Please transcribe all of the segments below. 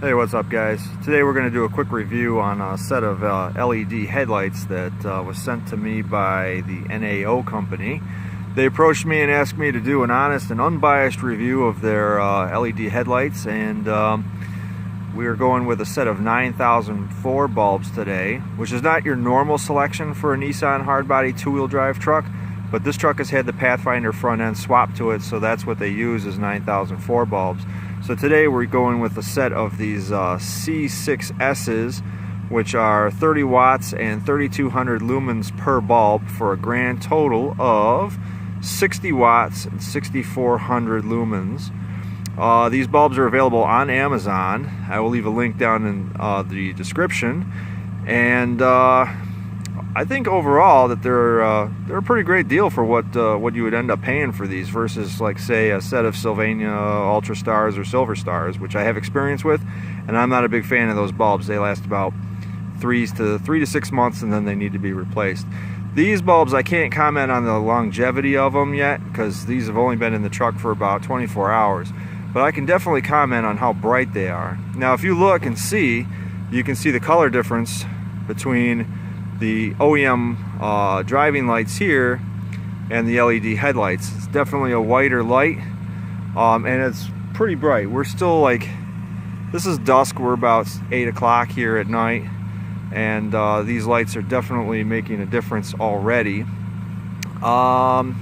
Hey, what's up guys? Today we're going to do a quick review on a set of LED headlights that was sent to me by the NAO company. They approached me and asked me to do an honest and unbiased review of their LED headlights, and we are going with a set of 9004 bulbs today, which is not your normal selection for a Nissan hardbody two-wheel drive truck, but this truck has had the Pathfinder front end swapped to it, so that's what they use as 9004 bulbs. So today we're going with a set of these C6S's, which are 30 watts and 3200 lumens per bulb for a grand total of 60 watts and 6400 lumens. These bulbs are available on Amazon. I will leave a link down in the description. And I think overall that they're a pretty great deal for what you would end up paying for these versus, like, say, a set of Sylvania Ultra Stars or Silver Stars, which I have experience with, and I'm not a big fan of those bulbs. They last about 3 to 6 months and then they need to be replaced. These bulbs, I can't comment on the longevity of them yet because these have only been in the truck for about 24 hours, but I can definitely comment on how bright they are. Now if you look and see, you can see the color difference between the OEM driving lights here and the LED headlights. It's definitely a whiter light, and it's pretty bright. We're still, like, this is dusk, we're about 8 o'clock here at night, and these lights are definitely making a difference already. The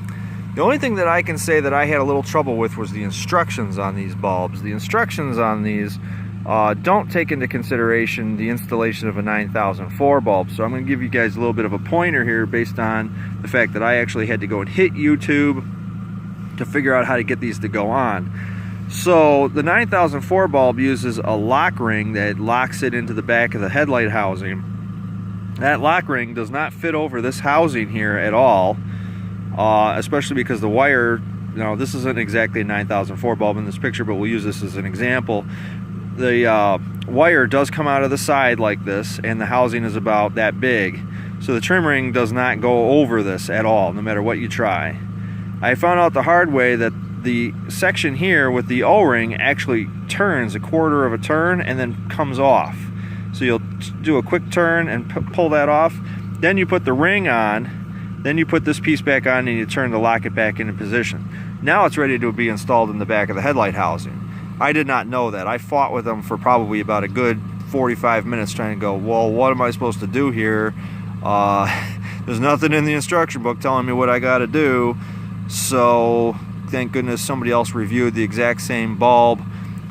only thing that I can say that I had a little trouble with was the instructions on these bulbs. The instructions on these don't take into consideration the installation of a 9004 bulb. So I'm going to give you guys a little bit of a pointer here based on the fact that I actually had to go and hit YouTube to figure out how to get these to go on. So the 9004 bulb uses a lock ring that locks it into the back of the headlight housing. That lock ring does not fit over this housing here at all, especially because the wire, this isn't exactly a 9004 bulb in this picture, but we'll use this as an example. The wire does come out of the side like this, and the housing is about that big, so the trim ring does not go over this at all, no matter what you try. I found out the hard way that the section here with the O-ring actually turns a quarter of a turn and then comes off. So you'll do a quick turn and pull that off, then you put the ring on, then you put this piece back on and you turn to lock it back into position. Now it's ready to be installed in the back of the headlight housing. I did not know that. I fought with them for probably about a good 45 minutes trying to go, well, what am I supposed to do here? There's nothing in the instruction book telling me what I got to do. So thank goodness somebody else reviewed the exact same bulb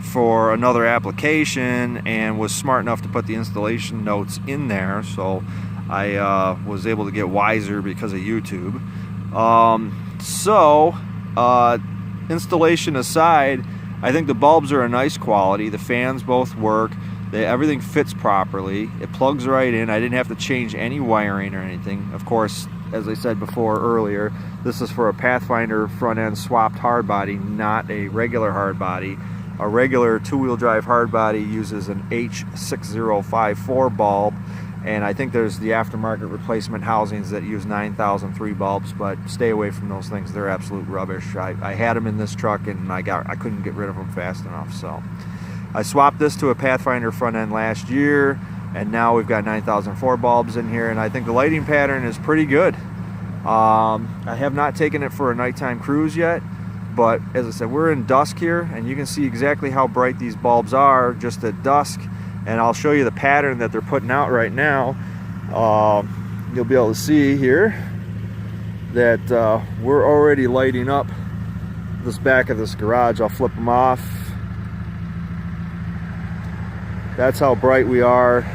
for another application and was smart enough to put the installation notes in there. So I was able to get wiser because of YouTube. Installation aside, I think the bulbs are a nice quality. The fans both work. Everything fits properly. It plugs right in. I didn't have to change any wiring or anything. Of course, as I said before earlier, this is for a Pathfinder front end swapped hardbody, not a regular hardbody. A regular two-wheel drive hardbody uses an H6054 bulb, and I think there's the aftermarket replacement housings that use 9003 bulbs, but stay away from those things. They're absolute rubbish. I had them in this truck and I couldn't get rid of them fast enough. So I swapped this to a Pathfinder front end last year, and now we've got 9004 bulbs in here, and I think the lighting pattern is pretty good. I have not taken it for a nighttime cruise yet, but as I said, we're in dusk here, and you can see exactly how bright these bulbs are just at dusk. And I'll show you the pattern that they're putting out right now. You'll be able to see here that we're already lighting up this back of this garage. I'll flip them off. That's how bright we are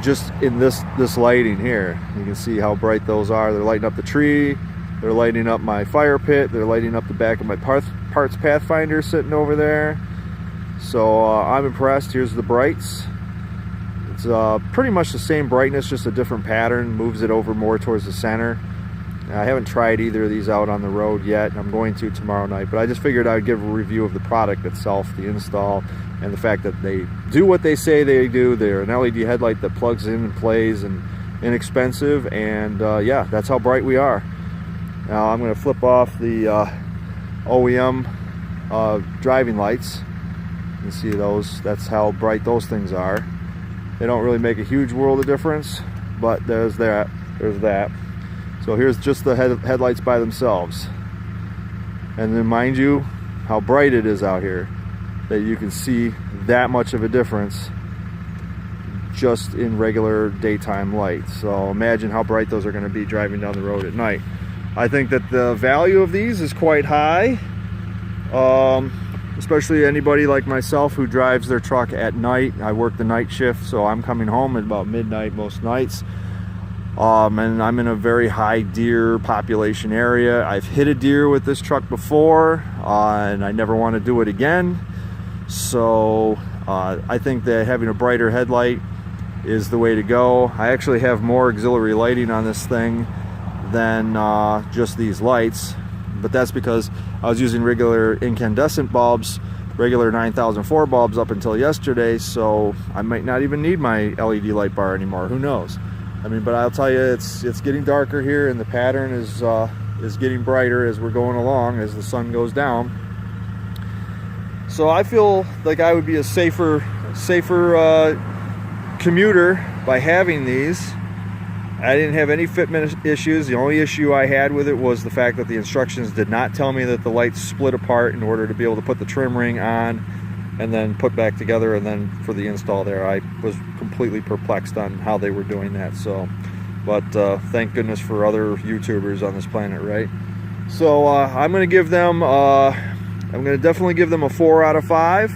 just in this lighting here. You can see how bright those are. They're lighting up the tree, they're lighting up my fire pit, they're lighting up the back of my parts Pathfinder sitting over there. So I'm impressed. Here's the brights. It's pretty much the same brightness, just a different pattern. Moves it over more towards the center. I haven't tried either of these out on the road yet. I'm going to tomorrow night, but I just figured I'd give a review of the product itself, the install, and the fact that they do what they say they do. They're an LED headlight that plugs in and plays, and inexpensive, and yeah, that's how bright we are. Now I'm going to flip off the OEM driving lights. You see those? That's how bright those things are. They don't really make a huge world of difference, but there's that. So here's just the headlights by themselves. And then mind you how bright it is out here, that you can see that much of a difference just in regular daytime light. So imagine how bright those are going to be driving down the road at night. I think that the value of these is quite high, especially anybody like myself who drives their truck at night. I work the night shift, so I'm coming home at about midnight most nights. And I'm in a very high deer population area. I've hit a deer with this truck before, and I never want to do it again. So I think that having a brighter headlight is the way to go. I actually have more auxiliary lighting on this thing than just these lights, but that's because I was using regular incandescent bulbs, regular 9004 bulbs up until yesterday, so I might not even need my LED light bar anymore. Who knows? I mean, but I'll tell you, it's getting darker here, and the pattern is getting brighter as we're going along, as the sun goes down. So I feel like I would be a safer commuter by having these. I didn't have any fitment issues. The only issue I had with it was the fact that the instructions did not tell me that the lights split apart in order to be able to put the trim ring on and then put back together, and then for the install there, I was completely perplexed on how they were doing that. So, but thank goodness for other YouTubers on this planet, right? So I'm going to give them, I'm going to definitely give them a 4 out of 5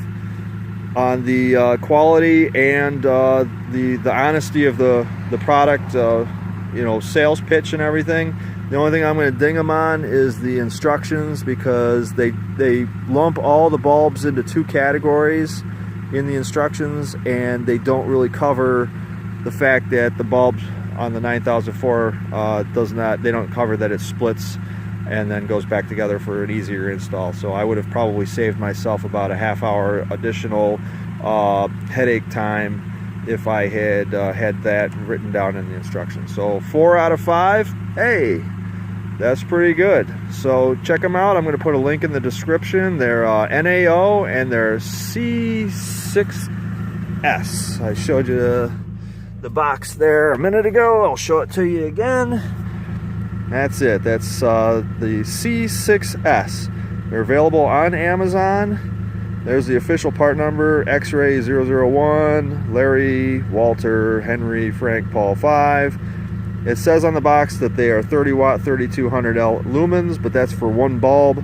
on the quality and the honesty of the product, you know, sales pitch and everything. The only thing I'm going to ding them on is the instructions, because they lump all the bulbs into 2 categories in the instructions, and they don't really cover the fact that the bulbs on the 9004 they don't cover that it splits and then goes back together for an easier install. So I would have probably saved myself about a half-hour additional headache time if I had had that written down in the instructions. So 4 out of 5, hey, that's pretty good. So check them out. I'm going to put a link in the description. They're NAO and they're C6S. I showed you the box there a minute ago. I'll show it to you again. That's it. That's the C6S. They're available on Amazon. There's the official part number, X-Ray 001, Larry, Walter, Henry, Frank, Paul 5. It says on the box that they are 30 watt 3200 lumens, but that's for one bulb.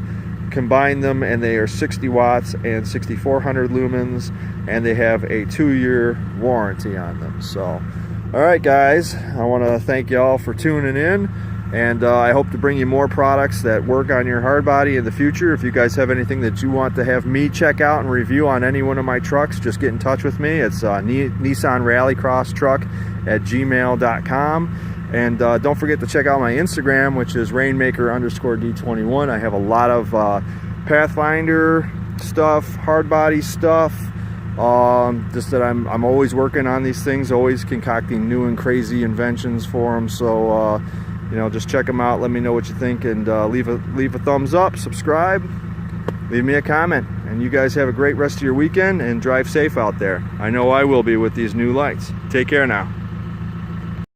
Combine them and they are 60 watts and 6400 lumens, and they have a 2-year warranty on them. So, all right guys, I want to thank y'all for tuning in. And I hope to bring you more products that work on your hard body in the future. If you guys have anything that you want to have me check out and review on any one of my trucks, just get in touch with me. It's Nissan Rallycross Truck at gmail.com. And don't forget to check out my Instagram, which is Rainmaker_D21. I have a lot of Pathfinder stuff, hard body stuff. Just that I'm always working on these things, always concocting new and crazy inventions for them. So you know, just check them out. Let me know what you think, and leave a thumbs up, subscribe, leave me a comment. And you guys have a great rest of your weekend and drive safe out there. I know I will be with these new lights. Take care now.